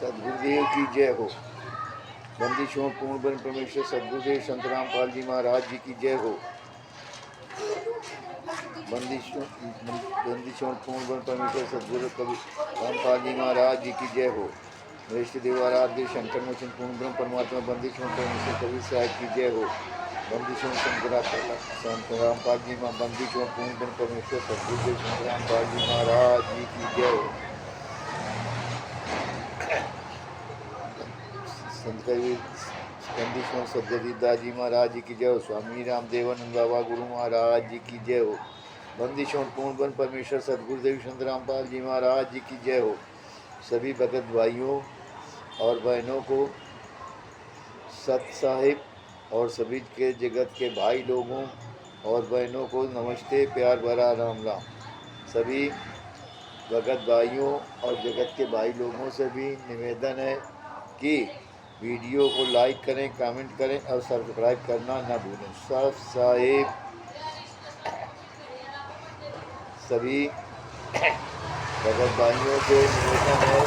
सदगुरुदेव की जय हो। बंदिशों पूर्ण ब्रह्म परमेश्वर सदगुरुदेव संत रामपाल जी महाराज जी की जय हो। बंदिशों पूर्ण ब्रह्म परमेश्वर सदगुरु कवि रामपाल जी महाराज जी की जय हो। वरिष्ठ देवाराध्य शंकर मोचन पूर्ण ब्रह्म परमात्मा बंदिशों परमेश्वर कवि साहब की जय हो। बंदिशों संत रामपाल जी बंदिशों पूर्ण ब्रह्म परमेश्वर सदगुरुदेव संत रामपाल जी महाराज जी की जय हो। संत कबीर बंदिशों सदगुरुदास जी महाराज जी की जय हो। स्वामी रामदेवानंद बाबा गुरु महाराज जी की जय हो। बंदिशों पूर्ण ब्रह्म परमेश्वर सदगुरुदेव संत रामपाल जी महाराज जी की जय हो। सभी भगत भाइयों और बहनों को सत साहिब और सभी के जगत के भाई लोगों और बहनों को नमस्ते, प्यार भरा राम राम। सभी भगत भाइयों और जगत के भाई लोगों से भी निवेदन है कि वीडियो को लाइक करें, कमेंट करें और सब्सक्राइब करना न भूलें। सत साहिब सभी भगत भाइयों से निवेदन है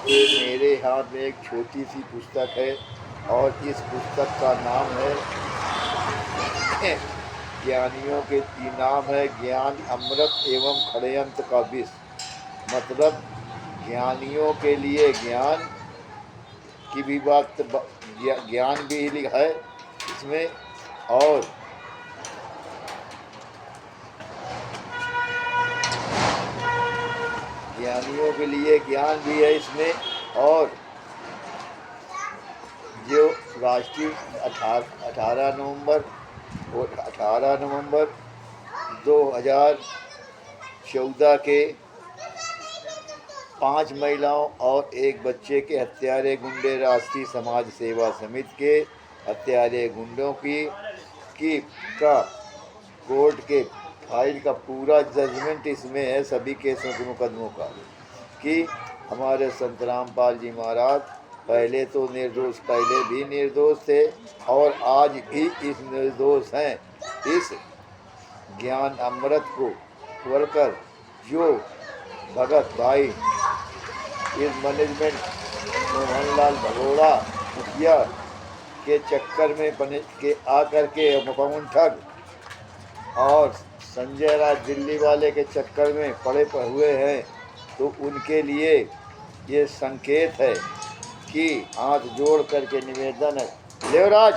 कि मेरे हाथ में एक छोटी सी पुस्तक है और इस पुस्तक का नाम है ज्ञानियों के नाम है ज्ञान अमृत एवं षड्यंत्र का विष। मतलब ज्ञानियों के लिए ज्ञान की भी बात, ज्ञान भी है इसमें और ज्ञानियों के लिए ज्ञान भी है इसमें। और जो राष्ट्रीय 18 नवंबर 2014 के 5 महिलाओं और 1 बच्चे के हत्यारे गुंडे राष्ट्रीय समाज सेवा समिति के हत्यारे गुंडों की कोर्ट के फाइल का पूरा जजमेंट इसमें है, सभी केसों के मुकदमों का, कि हमारे संत रामपाल जी महाराज पहले तो निर्दोष, पहले भी निर्दोष थे और आज भी इस निर्दोष हैं। इस ज्ञान अमृत को वर्कर जो भगत भाई इस मैनेजमेंट मोहनलाल भगोड़ा मुखिया के चक्कर में बने के आकर के पवन ठग और संजय राज दिल्ली वाले के चक्कर में पड़े हुए हैं, तो उनके लिए ये संकेत है कि हाथ जोड़ करके निवेदन है। देवराज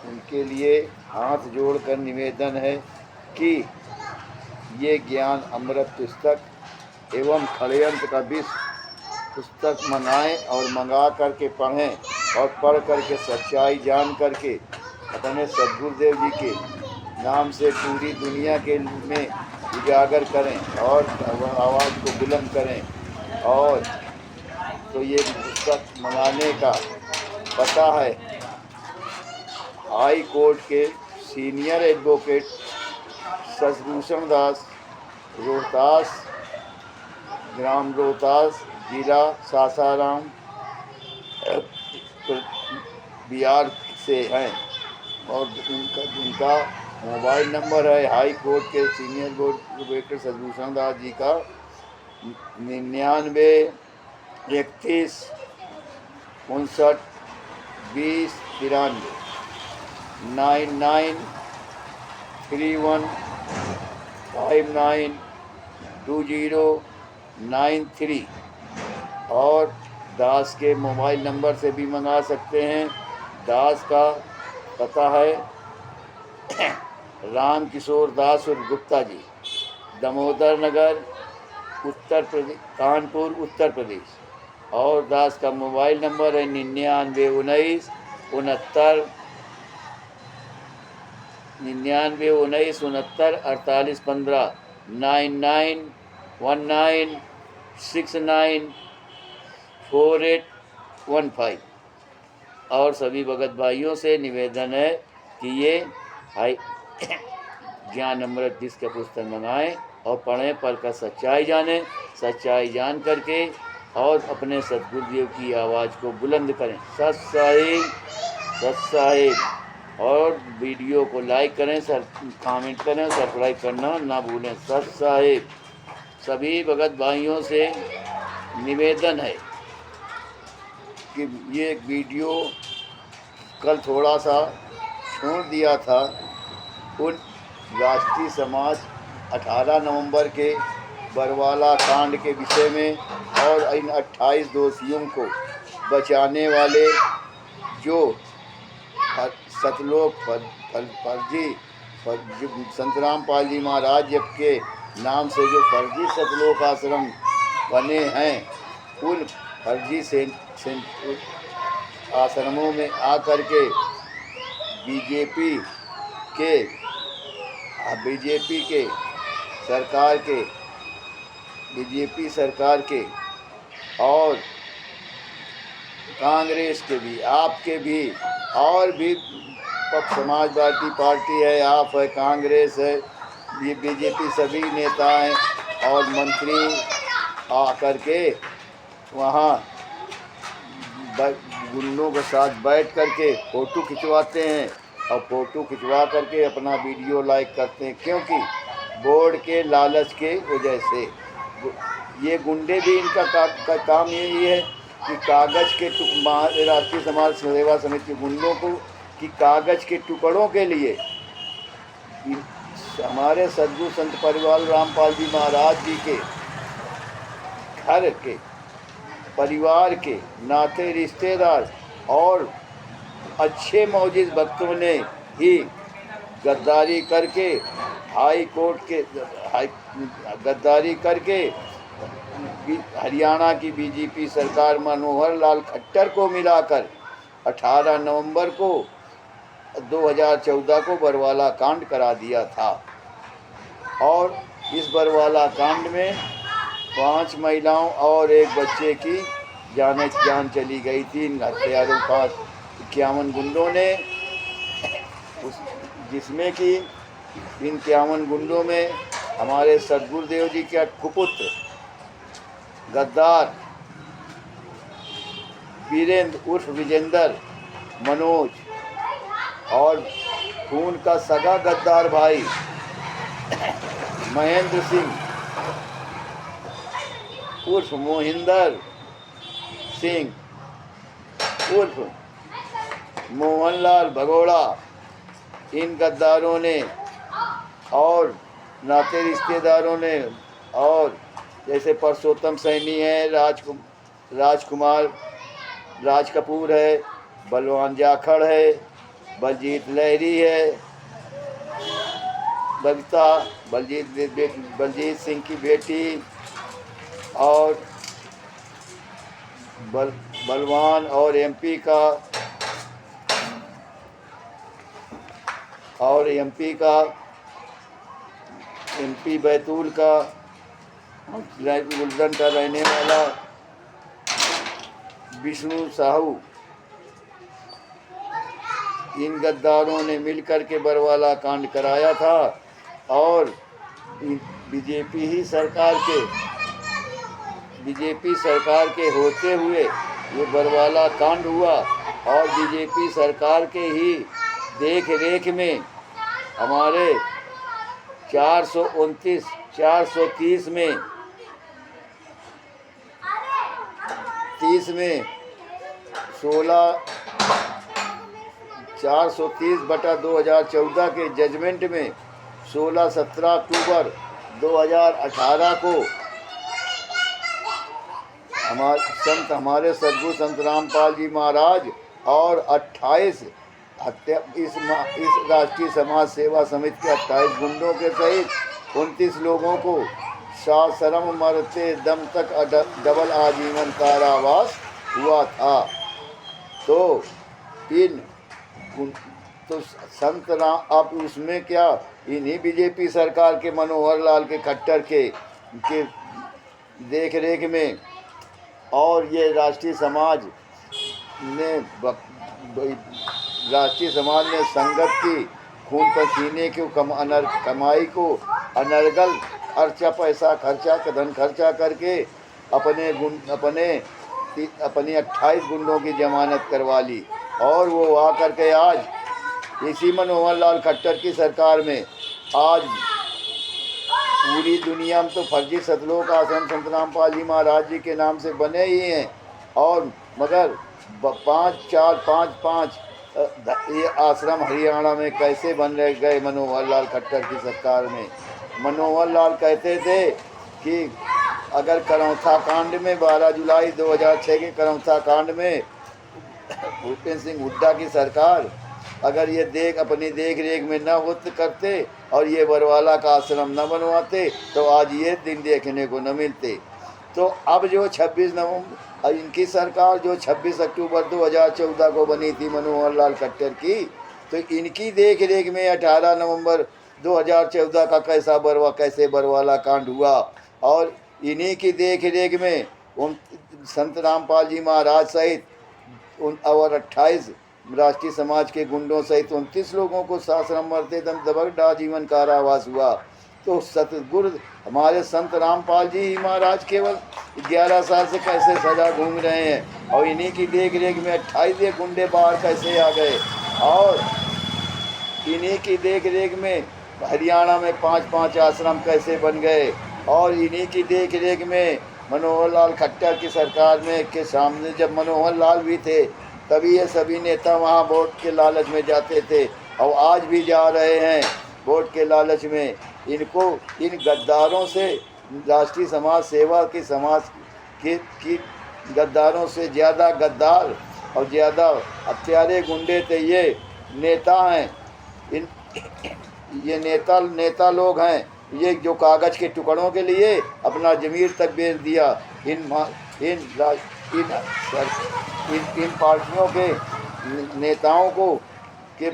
उनके लिए हाथ जोड़कर निवेदन है कि ये ज्ञान अमृत पुस्तक एवं षड्यंत्र का विष पुस्तक मंगाएं और मंगा करके पढ़ें और पढ़ करके सच्चाई जान करके अपने सदगुरुदेव जी के नाम से पूरी दुनिया के में उजागर करें और आवाज़ को बुलंद करें। और तो ये पुस्तक मंगाने का पता है हाई कोर्ट के सीनियर एडवोकेट शशिभूषण दास, रोहतास, ग्राम रोहतास, जिला सासाराम, बिहार से हैं। और उनका मोबाइल नंबर है हाई कोर्ट के सीनियर एडवोकेट शशिभूषण दास जी का 99 31 59 20 93 99 31 59 20 93। और दास के मोबाइल नंबर से भी मंगा सकते हैं। दास का पता है राम किशोर दास और गुप्ता जी, दामोदर नगर, उत्तर प्रदेश, कानपुर, उत्तर प्रदेश। और दास का मोबाइल नंबर है 99 19 69 48 15 99 19 69 4815। और सभी भगत भाइयों से निवेदन है कि ये ज्ञान अमृत जिसका पुस्तक मंगाएं और पढ़ें, पढ़कर सच्चाई जानें, सच्चाई जान करके और अपने सतगुरुदेव की आवाज़ को बुलंद करें। सत साहिब, सत साहिब। और वीडियो को लाइक करें, कमेंट करें, सब्सक्राइब करना ना भूलें। सत साहिब। सभी भगत भाइयों से निवेदन है कि ये वीडियो कल थोड़ा सा छोड़ दिया था उन राष्ट्रीय समाज 18 नवंबर के बरवाला कांड के विषय में और इन 28 दोषियों को बचाने वाले जो सतलोक फर्जी संत रामपाल जी महाराज के नाम से जो फर्जी सतलोक आश्रम बने हैं, उन फर्जी से आश्रमों में आकर के बीजेपी सरकार के और कांग्रेस के भी, आपके भी, और भी समाजवादी पार्टी है, आप है, कांग्रेस है, ये बीजेपी, सभी नेता हैं और मंत्री आकर के वहाँ गुंडों के साथ बैठ करके फ़ोटो खिंचवाते हैं और फ़ोटो खिंचवा करके अपना वीडियो लाइक करते हैं, क्योंकि बोर्ड के लालच के वजह से। ये गुंडे भी, इनका काम यही है कि कागज़ के राष्ट्रीय समाज सेवा समिति के गुंडों को कि कागज़ के टुकड़ों के लिए हमारे सद्गुरु संत परिवार रामपाल जी महाराज जी के घर के परिवार के नाते रिश्तेदार और अच्छे मौजूद भक्तों ने ही गद्दारी करके गद्दारी करके हरियाणा की बीजेपी सरकार मनोहर लाल खट्टर को मिलाकर 18 नवंबर को 2014 को बरवाला कांड करा दिया था। और इस बरवाला कांड में 5 महिलाओं और 1 बच्चे की जान चली गई थी इन हत्यारों 51 गुंडों ने, जिसमें कि इन 51 गुंडों में हमारे सतगुरुदेव जी के कुपुत्र गद्दार वीरेंद्र उर्फ विजेंद्र, मनोज और खून का सगा गद्दार भाई महेंद्र सिंह उर्फ मोहिंदर सिंह उर्फ मोहनलाल भगोड़ा, इन गद्दारों ने और नाते रिश्तेदारों ने, और जैसे परसोत्तम सैनी है, राज कपूर है, बलवान जाखड़ है, बलजीत लहरी है, बलजीत सिंह की बेटी और बलवान और एमपी बैतूल का गुलशन का रहने वाला विष्णु साहू, इन गद्दारों ने मिलकर के बरवाला कांड कराया था। और बीजेपी सरकार के होते हुए ये बरवाला कांड हुआ और बीजेपी सरकार के ही देख रेख में हमारे 430 में 430/2014 के जजमेंट में 16-17 अक्टूबर 2018 को हमारे सद्गुरु संत रामपाल जी महाराज और 28 इस राष्ट्रीय समाज सेवा समिति के 28 गुंडों के सहित 29 लोगों को सशर्म मरते दम तक डबल आजीवन कारावास हुआ था। तो संत राम, अब उसमें क्या, इन्हीं बीजेपी सरकार के मनोहर लाल के खट्टर के देख रेख में और ये राष्ट्रीय समाज ने संगत की खून पसीने की कमाई को अनर्गल खर्चा पैसा खर्चा धन खर्चा करके अपनी 28 गुंडों की जमानत करवा ली। और वो आ करके आज इसी मनोहर लाल खट्टर की सरकार में आज पूरी दुनिया में तो फर्जी सतलोक आश्रम संत रामपाल जी महाराज जी के नाम से बने ही हैं। और मगर 5 ये आश्रम हरियाणा में कैसे बन गए मनोहर लाल खट्टर की सरकार में। मनोहर लाल कहते थे कि अगर करौथा कांड में 12 जुलाई 2006 के करौथा कांड में भूपेंद्र सिंह हुड्डा की सरकार अगर ये अपनी देख रेख में न होते करते और ये बरवाला का आश्रम न बनवाते तो आज ये दिन देखने को न मिलते। तो अब जो 26 नवंबर इनकी सरकार जो 26 अक्टूबर 2014 को बनी थी मनोहर लाल खट्टर की, तो इनकी देख रेख में 18 नवंबर 2014 का कैसे बरवाला कांड हुआ। और इन्हीं की देख रेख में उन संत रामपाल जी महाराज सहित और 28 राष्ट्रीय समाज के गुंडों सहित 29 लोगों को साश्रम मरते दम दबक जीवन कारावास हुआ। तो सतगुरु हमारे संत रामपाल जी महाराज केवल 11 साल से कैसे सजा घूम रहे हैं और इन्हीं की देख रेख में 28 गुंडे बाहर कैसे आ गए। और इन्हीं की देख रेख में हरियाणा में 5 आश्रम कैसे बन गए। और इन्हीं की देख रेख में मनोहर लाल खट्टर की सरकार में के सामने जब मनोहर लाल भी थे तभी ये सभी नेता वहाँ वोट के लालच में जाते थे और आज भी जा रहे हैं वोट के लालच में। इनको इन गद्दारों से राष्ट्रीय समाज सेवा की की गद्दारों से ज़्यादा गद्दार और ज़्यादा हत्यारे गुंडे थे ये नेता हैं। ये नेता लोग हैं ये जो कागज़ के टुकड़ों के लिए अपना ज़मीर तक बेच दिया। इन पार्टियों के नेताओं को के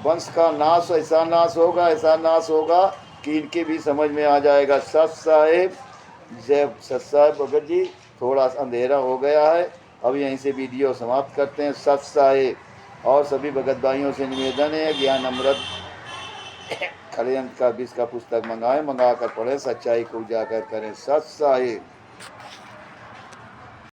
वंश का नाश ऐसा नाश होगा कि इनके भी समझ में आ जाएगा। सत साहेब भगत जी, थोड़ा अंधेरा हो गया है, अब यहीं से वीडियो समाप्त करते हैं। सत साहेब और सभी भगत भाइयों से निवेदन है ज्ञान अमृत षड्यंत्र का 20 का पुस्तक मंगा कर पढ़ें, सच्चाई को उजागर करें। सत साहेब।